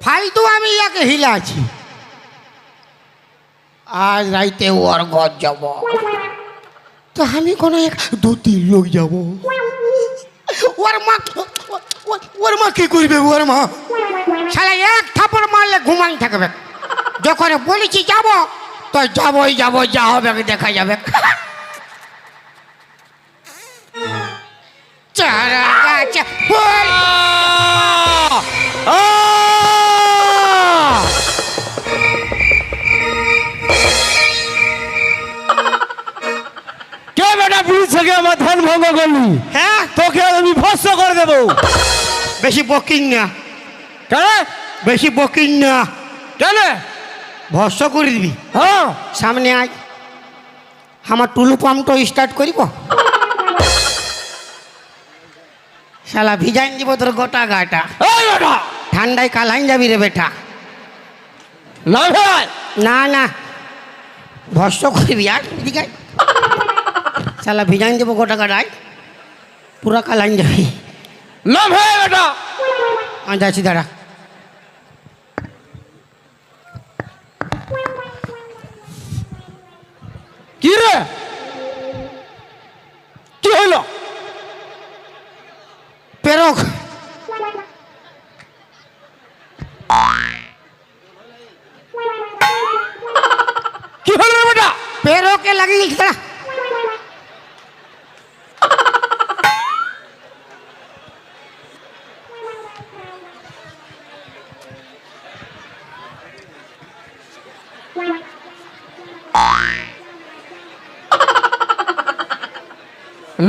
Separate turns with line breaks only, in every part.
ফালতু আমি ইয়াকে হিলাছি। আজ রাইতে ওর ঘর যাব, তো আমি কোনো এক 2-3 লোক যাব। ওর মা কি করবে? ওর মা শালা এক থাপড় মারলে ঘুমাই থাকবে। যখন বলেছি যাব তো যাবই যাব, যা হবে দেখা যাবে। চারা গাছ ফুল
কে বেটা পুলিশ থেকে আমার ধ্যান ভঙ্গ করলি?
হ্যাঁ,
তোকে আমি ভস্ম করে দেবো।
বেশি বকিং না,
কেন?
বেশি বকিং না,
কেন?
ভস্য করে দিবি।
হ্যাঁ,
সামনে আয়, আমার টুলু পাম্পটা স্টার্ট করিব। শালা ভিজাইন দিব তোর গোটা গাটা।
এই বেটা
ঠান্ডায় কালাইন যাবি রে বেটা।
না ভাই,
না না, ভস্য করবি। আর এদিকে আয়। শালা ভিজাইন দেবো গোটা গাটায়, পুরা কালাইন যাবি।
না ভাই বেটা।
আমি যাচ্ছি, দাঁড়া।
কি রে, কি হইলো?
পেরক
কি হলো রে বেটা?
পেরোকে লাগিয়ে গেছে। দাঁড়া।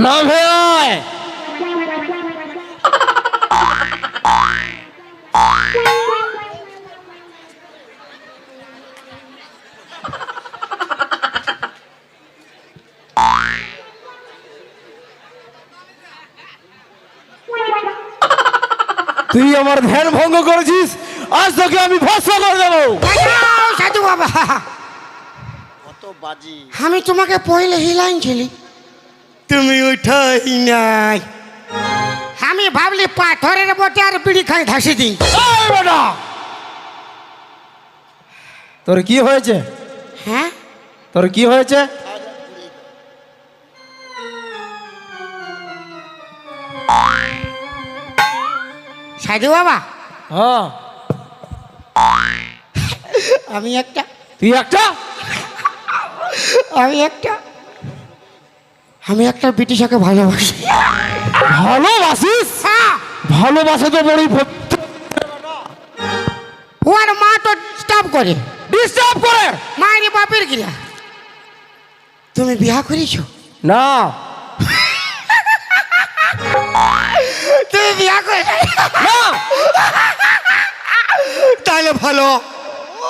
না ভাই, তুই আমার ধ্যান ভঙ্গ করেছিস, আজ তোকে আমি ভস্ম করে দেবো।
বাঁচাও, সাধু বাবা। আমি তোমাকে পয়লে হিলাইন ছিলি, তুমি উঠাই নাই। আমি ভাবলি পাথরের বটে আর বিড়ি খাই ধাসি দিই।
এই বেটা, তোর কি হয়েছে?
হ্যাঁ,
তোর কি হয়েছে?
সাধু বাবা,
হ্যাঁ,
আমি একটা
তুই একটা
আমি একটা আমি একটা ব্রিটিশাকে ভালোবাসি।
ভালোবাসিস?
হ্যাঁ,
ভালোবাসা তো বড়ই
ওর মা তো ডিস্টার্ব করে।
ডিস্টার্ব করে?
মায়ের বাপের গিরা। তুমি বিয়া করেছো?
না।
তুমি বিয়া করে
না,
তাহলে ভালো।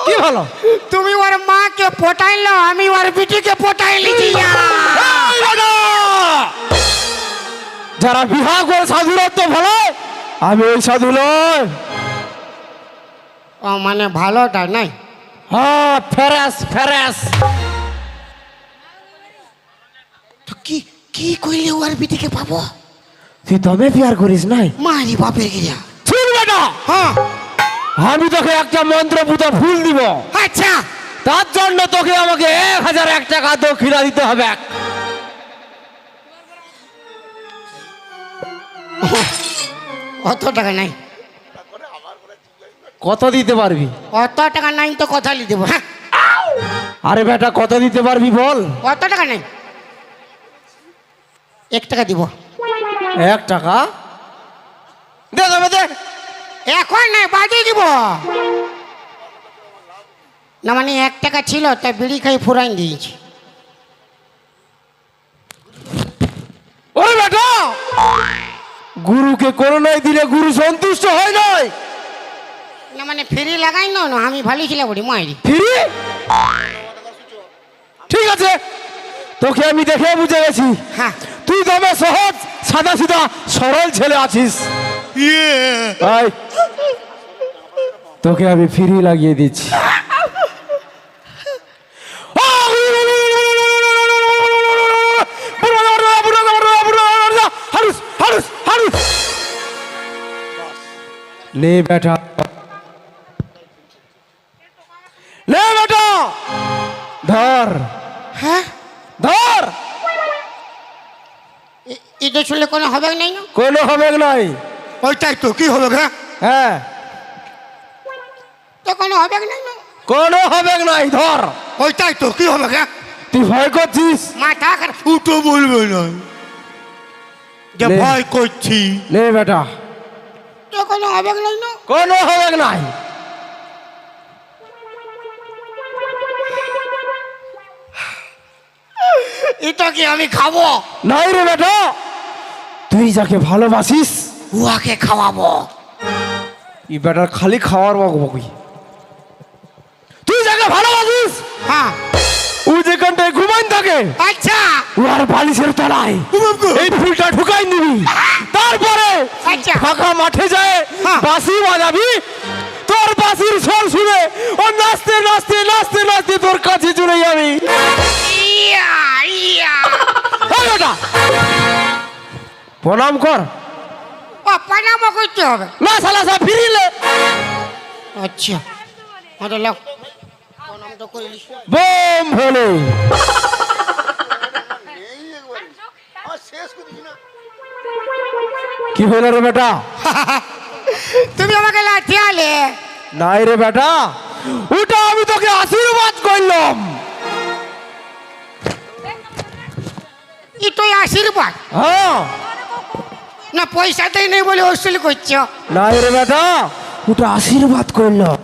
কি ভালো?
তুমি ওর মাকে পটাইলো, আমি ওর বিটিকে পটাইলি।
এই বেটা, যারা বিবাহ করে সাধুরত্ব ভালো, আমি ওই সাধু নয়।
ও মানে ভালোটা নাই।
হ্যাঁ, ফেরাস ফেরাস।
তো কি কি কইলে ওর বিটিকে পাবো?
তুই তবে বিয়ার করিস নাই?
মারি বাপের গিরা।
শুন বেটা,
হ্যাঁ,
আমি তোকে একটা মন্ত্রপুত ফুল দিব।
আচ্ছা,
তার জন্য তোকে আমাকে 1001 টাকা দক্ষিণা দিতে হবে।
অত টাকা নাই।
কত দিতে পারবি?
অত টাকা নাই তো কথা লি দেবো। হ্যাঁ,
আরে বেটা, কত দিতে পারবি বল?
অত টাকা নাই, 1 টাকা দিব।
1 টাকা দে, দেবে দে।
এখন নাই, বাজে দিব না। মানে 1 টাকা ছিল, তাই বিড়ি খাই ফুরাইন দিয়েছি।
ওরে বেটা, গুরুকে করোনায় দিলে গুরু সন্তুষ্ট হয় নাই।
না মানে ফ্রি লাগাই না, আমি ভালো ছিলাম বলি মাইরি।
ফ্রি? ঠিক আছে, তোকে আমি দেখে বুঝে গেছি।
হ্যাঁ,
তুই তবে সহজ সাদা সিধা সরল ছেলে আছিস। ভাই, তোকে আমি ফ্রি লাগিয়ে দিচ্ছি। লে বেটা,
কোনো হবে নাই না?
কোনো হবে নাই।
ওইটাই তো কি হবে গা?
হ্যাঁ,
তো কোনো হবে নাই না?
কোনো হবে নাই। ধর,
ওইটাই তো কি হবে গা?
তুই ভয় করছিস?
মাথা খারাপ। উঠো বলবে না যে
নে।
ভয় করছি।
নে বেটা,
তো কোনো হবে নাই না?
কোনো হবে নাই।
এটা কি আমি খাবো?
নাই রে বেটা, তুই যাকে ভালোবাসিস
উহাকে খাওয়াবো।
এই বেটার খালি খাওয়ার বকবকি। তুই যাকে ভালোবাসিস
হ্যাঁ,
ও যেখানটায় ঘুমাইন থাকে
আচ্ছা
ওর বালিশের তলায় এই ফুলটা ঢুকাই নিবি। তারপরে
আচ্ছা।
ফাঁকা মাঠে যায়
হ্যাঁ।
বাঁশি বাজাবি। তোর বাঁশির স্বর শুনে ও নাচতে নাচতে নাচতে নাচতে তোর কাছে চলে যাবি।
ইয়া ইয়া।
এই বেটা, প্রণাম কর।
ও পানামো করতে হবে।
না শালা সব ফিরিলে
আচ্ছা, আমাদের লোক প্রণাম তো করিলি।
বোম হলো। কি হলো রে বেটা?
তুমি আমাকে লাঠিয়ালে।
নাই রে বেটা, ওটা আমি তোকে আশীর্বাদ করলাম।
ই তুই আশীর্বাদ
হ্যাঁ,
না পয়সাতেই নেই বলে অসুল করছো?
নাই রে বেটা, ওটা আশীর্বাদ করলাম।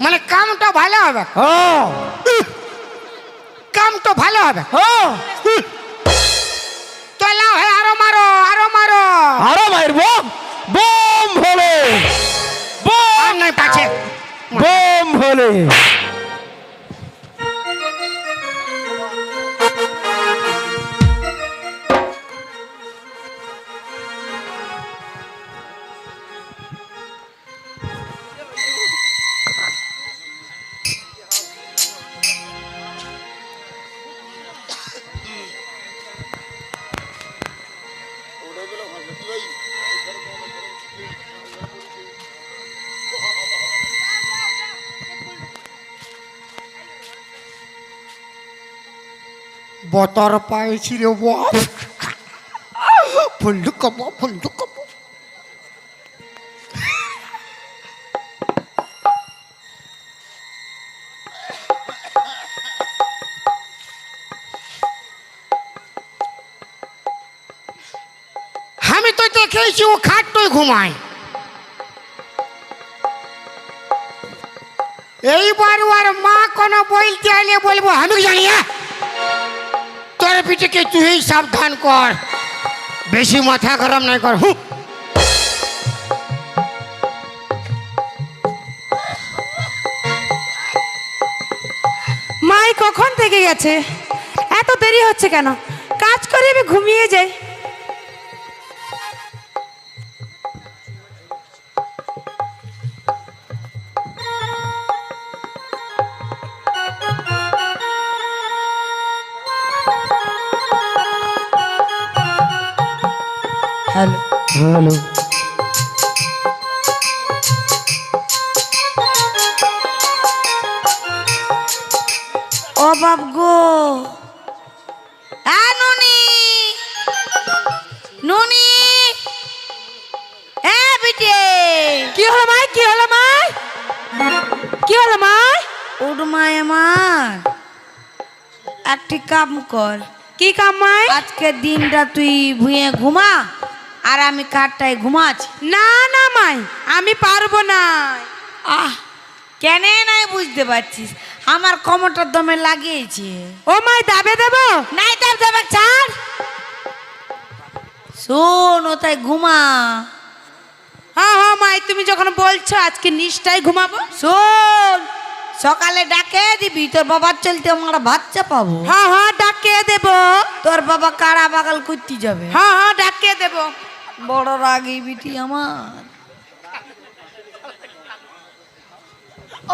মানে কামটা ভালো হবে।
হ্যাঁ
কাম তো ভালো হবে।
হ্যাঁ,
চলো হে, আরো মারো আরো মারো।
আরো মারব। বোম হলো,
আর নাই পাছে।
বোম হলো।
বতর পাইছি রে বাপ। ফুল্লু কব ফুল্লু কব। আমি তো দেখেছি ও খাটটোই ঘুমায়। এইবার ওর মা কোনো বলতে আইলে বলবো আমি জানি না। তোর পিঠেকে তুই সাবধান কর, বেশি মাথা গরম নাই কর। হু
মাই কখন থেকে গেছে? এত দেরি হচ্ছে কেন? কাজ করে আমি ঘুমিয়ে যাই। হ্যালো
হ্যালো,
ও বাপ গো, নুনি নুনি, বিটে কি হলো মাই? কি হলো মাই? কি হলো মাই? উঠ মাই আমার, একটি কাম কর। কি কাম মাই? আজকে দিনটা তুই ভুঁয়ে ঘুমা আর আমি কাঠটায় ঘুমাচ্ছি। না না মাই, আমি পারবো না। কেন নাই বুঝতে পারছিস? আমার কোমরটার দমে লাগিয়েছে। ও মাই দাবে দেব? নাই দাব দেবে, ছাড়। শোন, ও তাই ঘুমা। হ্যাঁ হ্যাঁ মাই, তুমি যখন বলছো আজকে নিশ্চয়ই ঘুমাবো। শোন, সকালে ডাকে দিবি, তোর বাবার চলতে আমরা ভাত চাপাবো। হ্যাঁ হ্যাঁ ডাকে দেব। তোর বাবা কারা বাগাল করতে যাবে। হ্যাঁ হ্যাঁ ডাকে দেব। বড় রাগী বিটি আমার।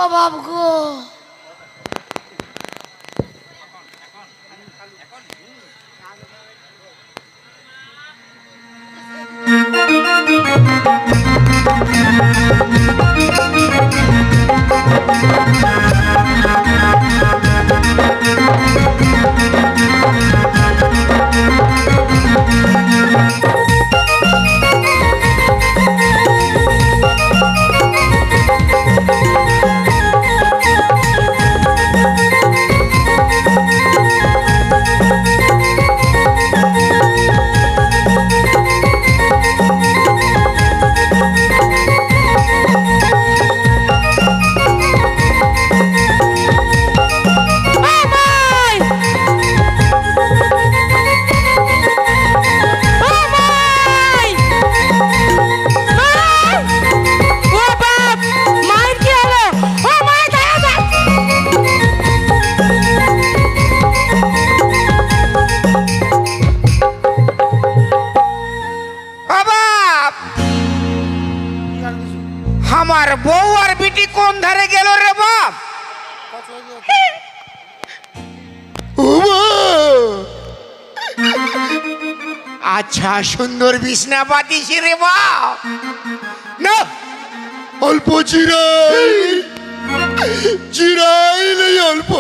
ও বাপ গো,
আমার বউ আর বিটি কোন ধারে গেল রে বাপ? ও মা! আচ্ছা সুন্দর বিছনা পাতিস রে বাপ। না অল্প চিরাই চিরাই নেই অল্প।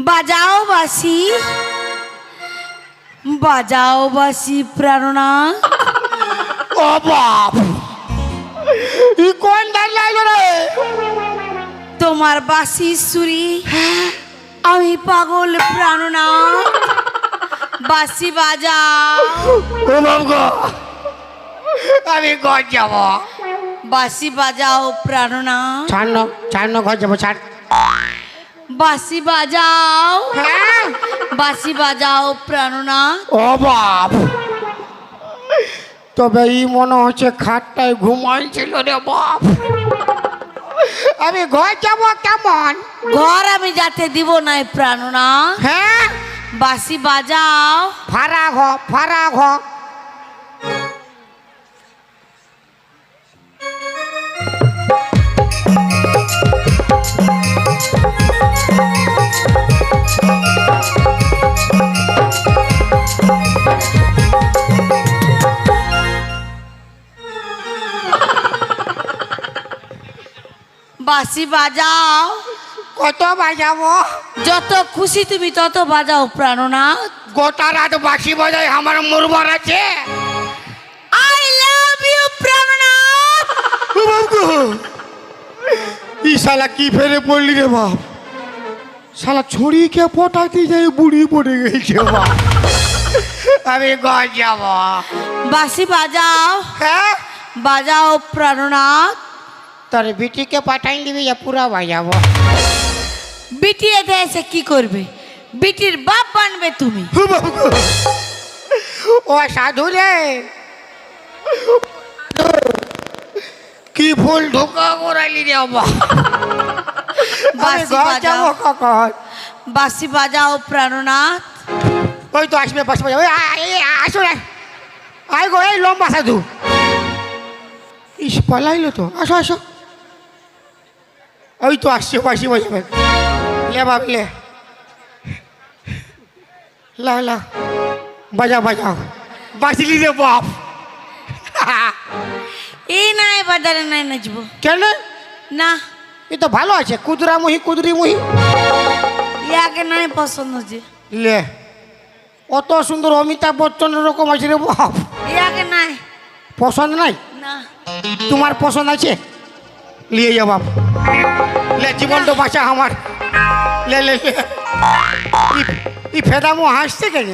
বাজাও বাসি বাজাও বাসি প্রাণনাথ।
ও বাপ ই কোন ধার লাগলো রে?
তোমার বাসি সুরি আমি পাগল প্রাণনাথ। বাসি বাজাও।
ও বাপ গো আমি ঘর যাব।
বাসি বাজাও প্রাণনাথ।
ছাড় ছাড় ঘর যাবো ছাড়।
বাসি বাজাও
হ্যাঁ
বাসি বাজাও প্রাণনাথ।
ও বাপ তবে ই মনে হচ্ছে খাটটায় ঘুমাইছিল রে বাপ। আমি ঘর যাব কেমন?
ঘর আমি যাতে দিব নাই প্রাণনাথ।
হ্যাঁ
বাসি বাজাও।
ফারা ঘ ফারা ঘ।
বাসি বাজাও।
কত বাজাবো?
যত খুশি তুমি তত বাজাও প্রাণনাথ।
গোটা রাত বাঁশি বাজায় আমার মুরবার আছে।
আই লাভ ইউ প্রাণনাথ।
ও বাপ গো ই শালা কি ফেরে পড়লি রে বাপ। শালা ছড়িকে পটাতে যাই বুড়ি পড়ে গেছে বাপ। আমি ঘর যাব।
বাসি বাজাও
হ্যাঁ
বিটি এতে এসে কি করবে? বিটির বাপ বানবে তুমি।
হু বাবু গো। ও সাধু রে, কি ফুল ঢোকা করাইলি রে বাবা। আমি
বাঁশি
ঘর
বাজাও।
যাবো কখন?
বাঁশি বাজাও প্রাণনাথ।
ওই তো আসবে বাসি বাজা। ওই আসো রে, আয় গো, এই লম্বা সাধু। ইস পালাইলো তো, আসো আসো। ওই তো আসছে বাসি বাজাবে। লে বাপ লে, লা লা বাজা বাজাও, বাঁচিলি রে বাপ।
এই নাই বাজারে নাই নাচবো
কেন?
না,
এ তো ভালো আছে, কুদরা মুহি কুদরি মুহি।
ইয়াকে নাই পছন্দ যে।
লে, অত সুন্দর অমিতাভ বচ্চনের রকম আছে রে বাপ।
ইয়াকে নাই।
পছন্দ নাই?
না,
তোমার পছন্দ আছে? লিয়ে যা বাপ। লে, জীবনটা বাঁচা আমার। লে লে লে। ই ফেদামো হাসছে কেন?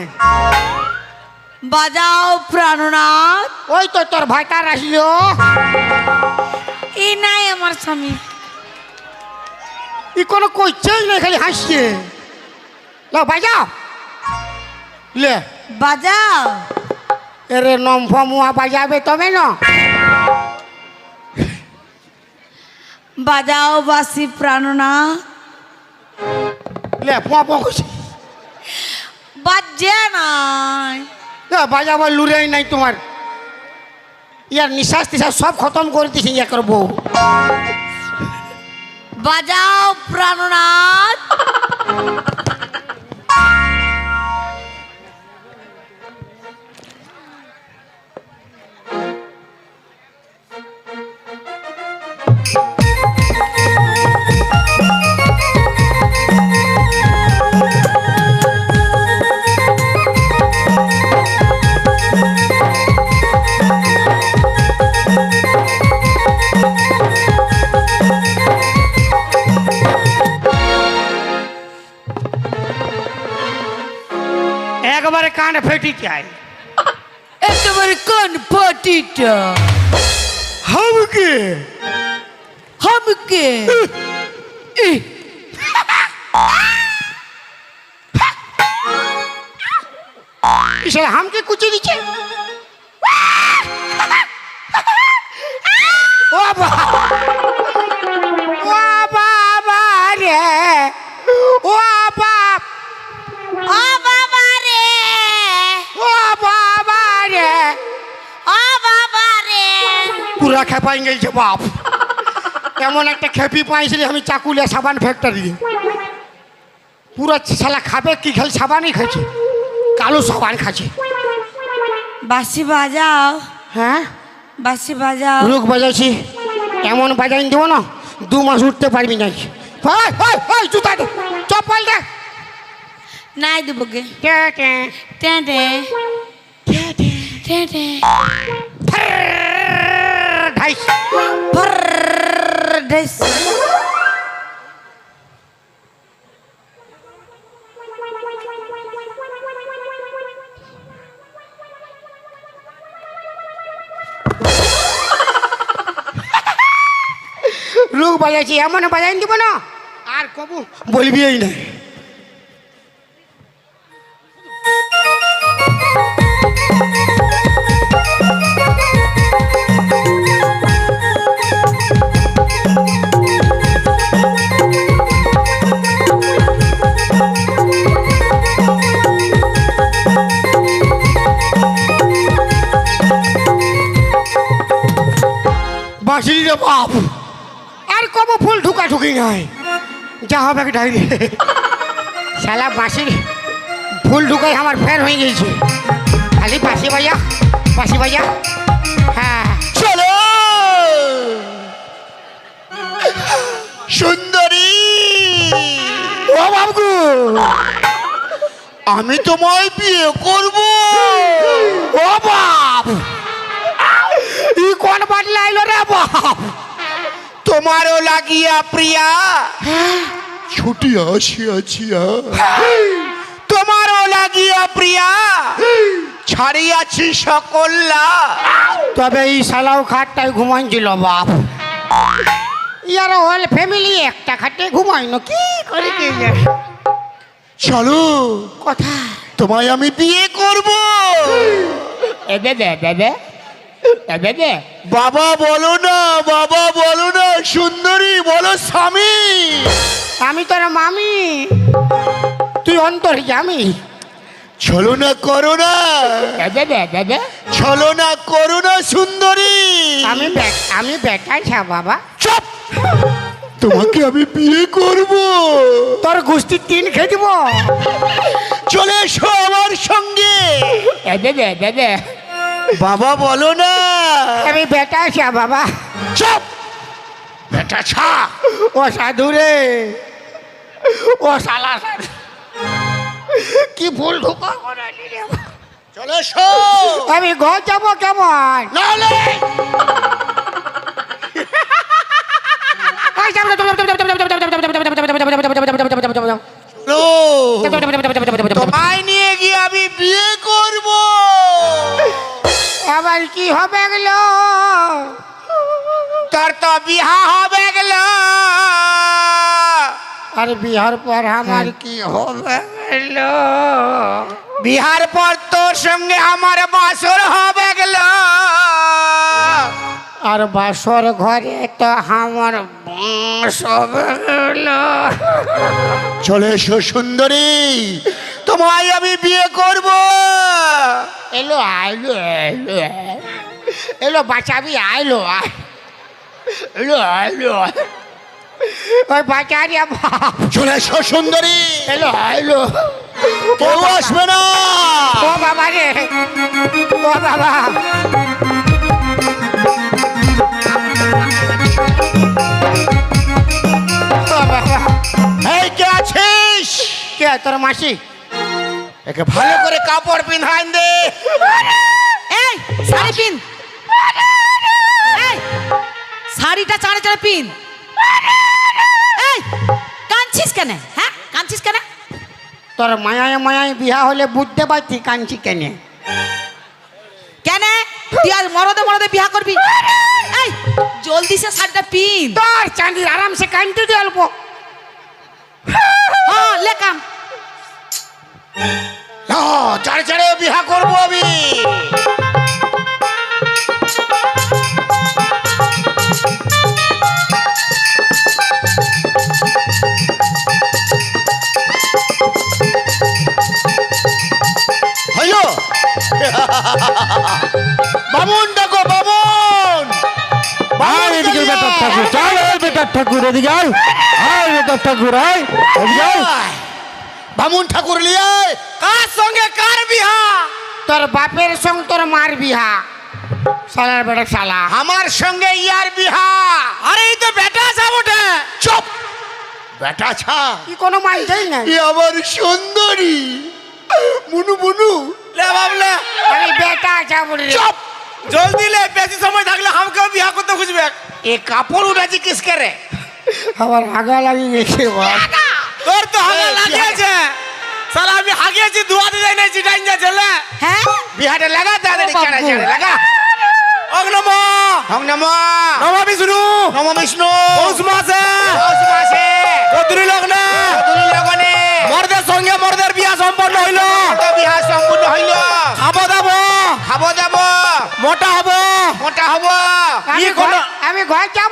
বাজাও প্রাণনাথ।
ওই তো তোর ভাইটার আসলো।
এই নাই আমার স্বামী।
ই কোনো কইছেই না, খালি হাসছে। লা বাজাও। লে,
বাজাও।
এরে নম্ফা মুয়া বাজাবে তবে না।
বাজাও বাসি প্রাণনাথ।
লে, পুয়া পুয়া কইছে।
বাজে নাই।
বাজাবার লুরেই নাই তোমার। ইয়ার নিঃশ্বাস টিশ্বাস সব খতম করে দিয়েছে ইয়া করবো।
বাজাও প্রাণনাথ।
একবারে কান ফেটি চাই।
একেবারে কোন ফটিটা?
হামকে
হামকে
ইসে হামকে কুচি দিচ্ছে। ও বাবা, ও বাবা রে, ও বাপ,
ও বাবা রে,
ও বাবা রে,
ও বাবা রে।
পুরা খেপাই গেছে বাপ। এমন একটা খেপি পাইছিলি আমি, চাকুলিয়া সাবান ফ্যাক্টরি। পুরো শালা খাবে কি, খালি সাবানই খাচ্ছে, কালো সাবান খাচ্ছে।
বাঁশি বাজাও।
হ্যাঁ,
বাঁশি বাজাও।
রুক বাজাইছি, এমন বাজাই দেবো না 2 মাস উঠতে পারবি না। জুতা দে, চপ্পল দে।
নাই দেবো গে।
টে, টে,
টেঁটে
টে, টে,
টেঁটে
ঢাইস।
ঢেস।
রুক বাজাইছি, এমন বাজাই দিব না আর কবু বলবি এই না। বাঁশিলি রে বাপ, আর কবু ফুল ঢুকা ঢুকি নাই। যা হবে ডাইরে, শালা বাঁশির ফুল ঢুকাই আমার ফ্যান হয়ে গেছে। খালি বাঁশি বাজা, বাঁশি বাজা। হ্যাঁ,
চলো সুন্দরী,
ও বাবু,
আমি তোমায় বিয়ে করব।
ও বাপ, ই কোন বাদলা আইলো রে বাপ?
তোমারও লাগিয়া প্রিয়া ছুটি আসিয়াছিয়া, তোমারও লাগিয়া প্রিয়া ছাড়িয়াছি সকল্লা।
তবে এই শালাও খাটটাই ঘুমাইছিল বাপ। ইয়ার অল ফ্যামিলি একটা খাটে ঘুমাই না কি করে কে জানে।
চলো
কথা
তোমায় আমি বিয়ে করব।
এবে দে দেবে এবে দে
বাবা বলো না, বাবা বলো না, সুন্দরী বলো স্বামী।
আমি তোর মামি, তুই অন্তর্যামী।
চলো না করো না,
এবে দে দেবে
চলো না করো না সুন্দরী।
আমি বেটাইছা বাবা।
চুপ, তোমাকে আমি বিয়ে করব।
তোর গোষ্ঠী তিন খেয়ে দিব।
চলে এসো আমার সঙ্গে।
এবে দে দেবে
বাবা বলো না।
আমি বেটাইছা বাবা।
চুপ, বেটা ছা।
ও সাধু রে, ও শালা সাধু, কি ভুল ঢোকা করালি রে।
চলে এসো।
আমি ঘর যাবো কেমন?
নাহলে নো, তোমায় নিয়ে গিয়ে আমি বিয়ে করব।
আবার কি হবে গেলো?
তোর তো বিহা হবে গেল।
আর বিহার পর আমার কি হবে গেলো?
বিহার পর তোর সঙ্গে আমার বাসর হবে গেল।
আর বাসর ঘরে তো আমার বাস হবে গেলো।
চলে এসো সুন্দরী, তোমায় আমি বিয়ে করব।
এলো আইলো এলো এলো বাঁচাবি আইলো এলো আইলো ওই বাঁচারিয়া বাপ
চলে এসো সুন্দরী,
এলো আইলো।
কেউ আসবে না।
ও বাবা রে, ও বাবা। ও বাবা,
এই কে আছিস?
কে তোর মাসি?
একে ভালো করে কাপড় পিন্ধান দে।
এই শাড়ি পিন, এই শাড়িটা চাড়ে চাড়ে পিন। এই কাঁদছিস কেন? হ্যাঁ কাঁদছিস কেন?
তোর মায়ায় মায়ায় বিয়া হলে বুঝতে পারছি কাঞ্চি কেনে।
কেন তুই আর মরদে মরদে বিয়া করবি? এই জলদি সে শাড়িটা পিন।
তোর চাঁদি আরামসে কানতে দিয়ে অল্প।
হ্যাঁ লেকাম।
না, চারে চারে বিহা করবো আমি। হইলো বামুন ডাকো, বামুন।
আয় এদিকে বেটার ঠাকুর, চল এই বেটার ঠাকুর এদিকে আয়। আয় বেটার ঠাকুর আয়, এদিকে আয়।
বামুন ঠাকুর লিয়ে কার সঙ্গে কার বিহা?
তোর বাপের সঙ্গে তোর মার বিহা। শালার বেটা শালা।
আমার সঙ্গে ইয়ার বিহা।
আরে এই তো বেটা সাবটে।
চুপ, বেটা ছা।
কি কোনো মাইটাই নাই।
ই আমার সুন্দরী মুনু মুনু।
লে বাবলে,
আমি বেটা যাবো রে।
চুপ,
জলদি লে, বেশি সময় থাকলে আমাকেও বিয়া করতে খুঁজবে।
এ কাপড় উড়াছি কিসকে রে?
আমার আগা লাগি গেছে বাপ।
তোর তো হাগা
এই,
লাগিয়েছে। সালা আমি হাগিয়েছি, ধোয়াতে যাই না, চিটাইন যা চলে।
হ্যাঁ
বিহাটা লাগা তাড়াতাড়ি,
ও বাবু।
চাড়া চাড়া লাগা।
অগ নম,
হং নম,
নম বিষ্ণু,
নম বিষ্ণু।
পৌষ মাসে,
পৌষ মাসে,
চৌধুরী লগ্নে,
চতুর্থী লগনে
মর্দের সঙ্গে মর্দের বিয়া সম্পন্ন হইল।
তো বিহা সম্পূর্ণ হইল।
খাবো দাবো,
খাবো দাবো,
মোটা হবো।
মোটা হব।
আমি
কোনো-
আমি ঘর যাব।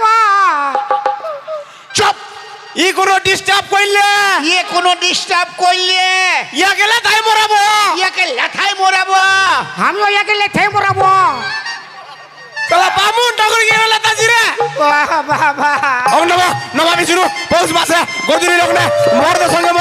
চুপ,
ই কোনো ডিস্টার্ব করলে
ইয়ে কোনো ডিস্টার্ব করলে
ইয়া গেলে তাই মরাবো।
ইয়াকে লাথায় মোরাবো।
আমি ওয়াকে লেথে মরাবো।
সালা বামুন ঠাকুর গিয়ে লেতাছি রে।
বাবা
অগ নম, নম বিষ্ণু, পৌষ মাসে, চৌধুরী লগ্নে, মর্দের সঙ্গে